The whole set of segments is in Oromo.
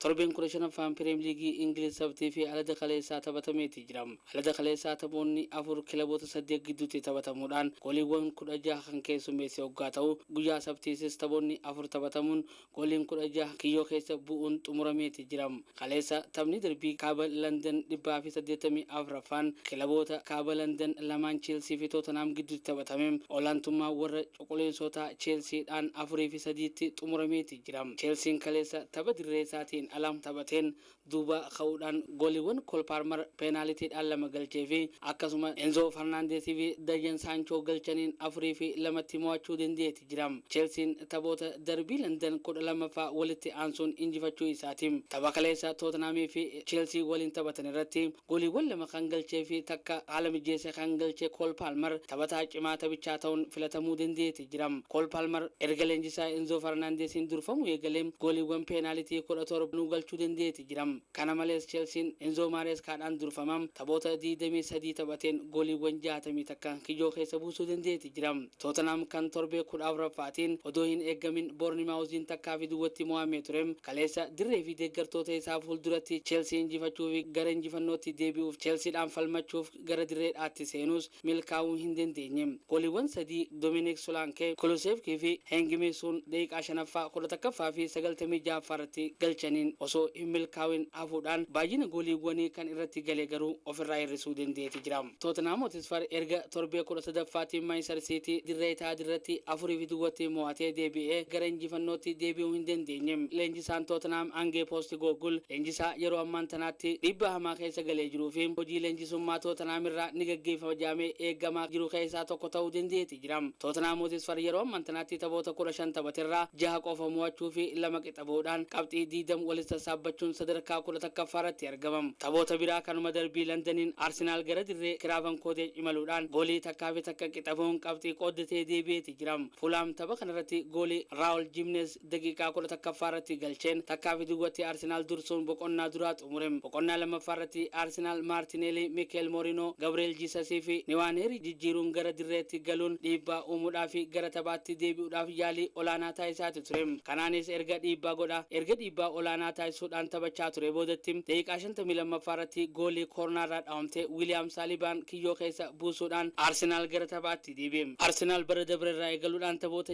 torbeen 15ffaan Pirimeer Liigii Ingiliizii fi alada kaleessaa taphatamee jira. Alada kaleessaa taphoonni 4 kilaboota 8 gidduutti taphatamuudhaan gooliiwwan 16 kan keessummeesse hoggaa ta'u guyyaa sabtiisis taphoonni 4 taphatamuun gooliin 16 kiyyoo keessa bu'uun xumuramee jira. Kaleessa taphni darbii kaaba London 184ffaan kilaboota kaaba London lamaan Chelsea fi Tottenham gidduutti taphatame olaantummaa warra cuquliinsota Chelseadhaan 4-3tti xumuramee jira. Chelsea kaleessa tapha dirree isaatiin alam taphateen duuba ka'uudhaan gooliiwwan Cole Palmer penaalitiidhaan 2 galchee fi akkasuma Enzo Fernandez fi Jadon Sancho galchaniin 4-2tti mo'achuu dandeetti jira. Chelsea taphoota darbii London 12ffaa walitti aansuun injifachuu isaatiin tapha kaleessa Tottenham fi Chelsea waliin taphatan irratti gooliiwwan 2 kan galchee fi takka haala mijeessa kan galchee Cole Palmer taphataa cimaa taphichaa ta'uun filatamuu dandeetti jira. Cole Palmer erga leenjisaa Enzo Fernandezin durfamu eegalee gooliiwwan penaaliti 17 nu galchuu dandeetti jira. Kana malees Chelsea Enzo Marescaadhaan durfamam taphoota 23 taphateen gooliiwwan 60 takka kiyyoo keessa buusuu dandeetti jira. Tottenham kan torbee 14ffaatiin odoo hin eegamin Bournemouth takkaa fi duwwatti mo'amee ture. Kaleessa dirree fi deeggartoota isaa fuulduratti Chelsea injifachuu fi gara injifannootti deebi'uuf Chelseadhaan falmachuuf gara dirreedhaatti seenuus milkaa'uu hin dandeenye. Gooliiwwan 3 Dominic Solanke, Kulusevski fi Hengimesun daqiiqaa 5ffaa 11ffaa fi 96ffaarratti galchaniin osoo hin milkaa'in hafuudhaan baay'ina gooliiwwanii kan irratti galee garuu ofirraa hir'isuu dandeetti jira. Tottenham Hotspur erga torbee 13ffaatiin Manchester City dirree isaa dirratti 4-2tti mo'atee deebi'ee gara injifannootti deebi'uu hin dandeenye. Leenjisaan Tottenham Ange Postecoglou leenjisaa yeroo ammaan tanaatti dhiibbaa hamaa keessa galee jiruu fi hojii leenjisummaa Tottenham irraa ni gaggeeffama jedhamee eegamaa jiru keessaa tokko ta'uu dandeetti jira. Tottenham Hotspur yeroo ammaan tanaatti taphoota 15 taphateerraa 6 qofa mo'achuu fi 2 qixabuudhaan qabxii 20 walitti sassaabachuun sadarkaa 11ffaarratti argamam. Taphoota biraa kanuma darbii Londoniin Arsenal gara dirree Craven Cottage imaluudhaan goolii takkaa fi takka qixabuun qabxii qooddatee deebi'eeti jira. Fulham tapha kanarratti goolii Raul Jimenez daqiiqaa 11ffaarratti galcheen takkaa fi duwwatti Arsenal dursuun boqonnaa duraa xumure. Boqonnaa lammaffaarratti Arsenal Martinelli, Mikel Merino, Gabriel Jesus fi Nwaneri jijjiiruun gara dirreetti galuun dhiibbaa uumuudhaaf fi gara taphaatti deebi'uudhaaf yaalii olaanaa taasisaati ture. Kanaanis erga dhiibbaa olaanaa taasisuudhaan taphachaa ture boodatti daqiiqaa 52ffaarratti goolii koornaarraa dhaawamte William Salibaan kiyyoo keessa buusuudhaan Arsenal gara taphaatti deebi'e. Arsenal bara dabreerraa eegaluudhaan taphoota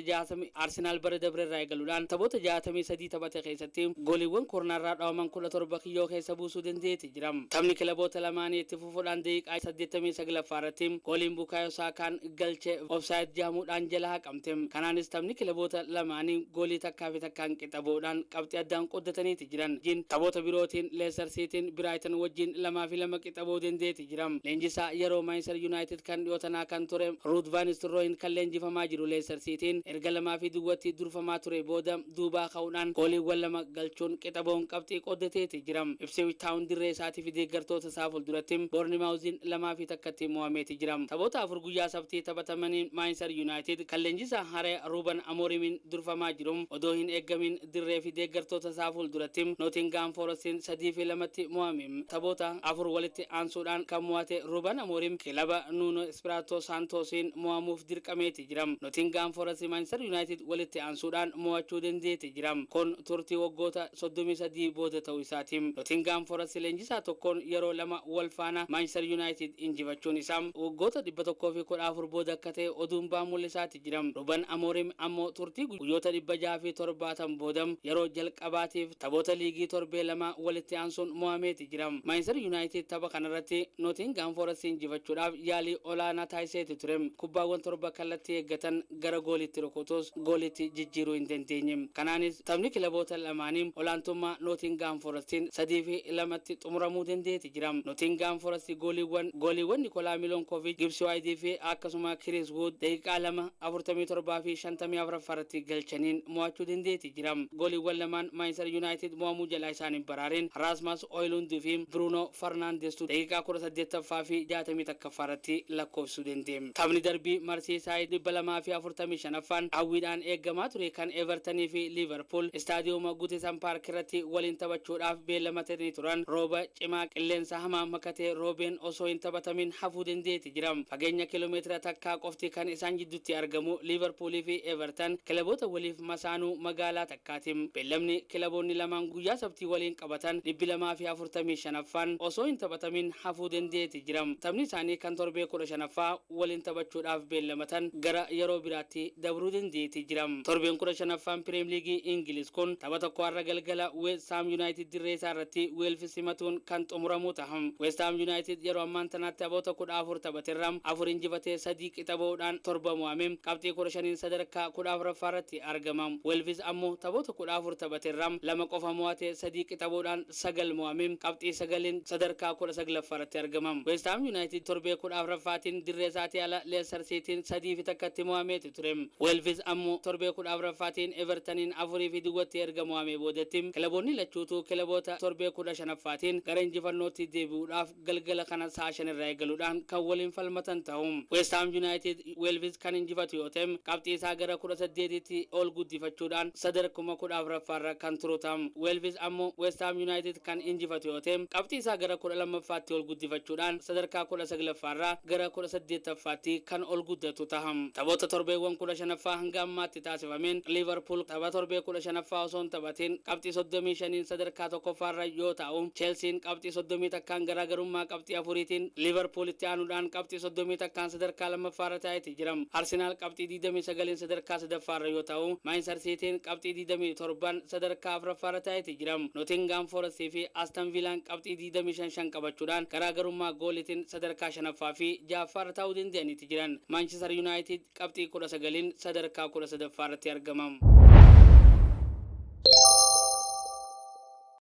63 taphate keessatti gooliiwwan koornaarraa dhaawaman 17 kiyyoo keessa buusuu dandeetti jira. Taphni kilaboota lamaanii itti fufuudhaan daqiiqaa 89ffaarratti gooliin Bukayo Saakaan galchee ofsaayid jaamuudhaan jala haqamte. Kanaanis taphni kilaboota lamaanii goolii takkaa fi takkaan qixabuudhaan qabxii addaan qooddataniiti jiran. Taphoota birootiin Leicester City Brighton wajjin 2-2 qixabuu dandeetti jira. Leenjisaa yeroo Manchester United kan dhiyootanaa kan ture Ruud van Nistelrooy kan leenjifamaa jiru Leicester City erga 2-2tti durfamaa ture booda duubaa ka'uudhaan gooliiwwan 2 galchuun qixabuun qabxii qooddateeti jira. Ipswich Town dirree isaatii fi deeggartoota isaa fuulduratti Bournemouth 2-1tti mo'ameeti jira. Taphoota 4 guyyaa sabtii taphatamaniin Manchester United kan leenjisaa Haree Ruben Amorim durfamaa jiru odoo hin eegamin dirree fi deeggartoota isaa fuulduratti Nottingham Forest 3-2tti mo'ame. Taphoota 4 walitti aansuudhaan kan mo'ate Ruben Amorim kilaba Nuno Espirito Santosin mo'amuuf dirqameeti jira. Nottingham Forest Manchester United walitti aansuudhaan mo'achuu dandeetti jira. Kun turtii waggoota 33 booda ta'uu isaati. Nottingham Forest leenjisaa tokkoon yeroo 2 wal faana Manchester United injifachuun isaa waggoota 114 booda akka ta'e oduun baa mul'isaati jira. Ruben Amorim ammoo turtii guyyoota 670 booda yeroo jalqabaatiif taphoota liigii torbee 2 walitti aansuun mo'ameeti jira. Manchester United tapha kanarratti Nottingham Forest injifachuudhaaf yaalii olaanaa taasiseeti ture. Kubbaawwan 7 kallattii eeggatan gara goolitti rukutus goolitti jijjiiruu hin dandeenye. Kanaanis taphni kilaboota lamaanii olaantummaa Nottingham Forestiin 3-2tti xumuramuu dandeetti jira. Nottingham Forest gooliiwwan Nikolaa Milinkovic, Gibbs White fi akkasuma Chris Wood daqiiqaa 2:47 fi 54ffaarratti galchaniin mo'achuu dandeetti jira. Gooliiwwan lamaan Manchester United mo'amuu jalaa isaaniin baraareen Rasmus Højlund fi Bruno Fernandes daqiiqaa 18ffaa fi 61ffaarratti lakkoofsuu dandeesse. Taphni darbii Merseyside 245ffaan hawwiidhaan eegamaa ture kan Everton fi Liverpool istaadiyooma Goodison Park irratti waliin taphachuudhaaf beellamatanii turan rooba cimaa qilleensa hamaa makatee roobeen osoo hin taphatamin hafuu dandeetti jira. Fageenya kiiloomeetira takkaa qofti kan isaan jidduutti argamu Liverpool fi Everton kilaboota waliif masaanuu magaalaa takkaati. Beellamni kilaboonni lamaan lamaan guyyaa sabtii waliin qabatan 245 osoo hin taphatamin hafuu dandeetti jiram. Taphni isaanii kan torbee 15ffaa waliin taphachuudhaaf beellamatan gara yeroo biraatti dabruu dandeetti jiram. Torbeen 15ffaan Premier League Ingiliz kun tapha tokko har'a galgala West Ham United dirree isaa irratti Wales simatuun kan xumuramuu taham. West Ham United yeroo ammaan tanaatti taphoota 14 taphateerram 4 injifatee 3 qixa ba'uudhaan torba mo'ame qabxii 15 sadarkaa 14ffaa irratti argamam. Wales ammoo taphoota 14 taphateerram 2 qofa mo'atee 3 qixa ba'uudhaan 9 mo'ame qabxii 9 sadarkaa 19ffaa irratti argamam. West Ham United torbee 14ffaatiin dirree isaatii ala Leicester Cityin 3-1 mo'ameeti ture. Wales ammoo torbee 14ffaatiin Evertoniin 4-2 erga mo'amee boodatti kilaboonni lachuutu kilaboota torbee 15ffaatiin gara injifannootti deebi'uudhaaf galgala kana sa'a 5 irraa eegaluudhaan kan waliin falmatan ta'u. West Ham United Wales kan injifatu yoo ta'e qabxii isaa gara 18tti ol guddifachuudhaan sadarkuma 14ffaa irra kan turu ta'u. Wales ammoo West Ham United kan injifatu yoo ta'e qabxii isaa gara 12ffaatti ol guddifachuudhaan sadarkaa 19ffaa irraa gara 18ffaatti kan ol guddatu ta'u. Taphoota torbeewwan 15ffaa hanga ammaatti taasifameen Liverpool tapha torbee 15ffaa osoo hin taphatin qabxii 35 sadarkaa 1ffaa irra yoo ta'u. Chelsea qabxii 31 garaagarummaa qabxii 4tiin Liverpool itti aanuudhaan qabxii 31 sadarkaa 2ffaa irra taa'eeti jiram. Arsenal qabxii 29 sadarkaa 3ffaa irra yoo ta'u. Manchester City qabxii 27 sadarkaa 4ffaa irra taa'eeti jiram. Nottingham Forest fi Aston Villa qabxii 25 qabachuudhaan garaagarummaa goolitiin sadarkaa 5ffaa fi 6ffaa irra taa'uu danda'aniiti jiran. Manchester United qabxii 19 sadarkaa 13ffaa irratti argamam.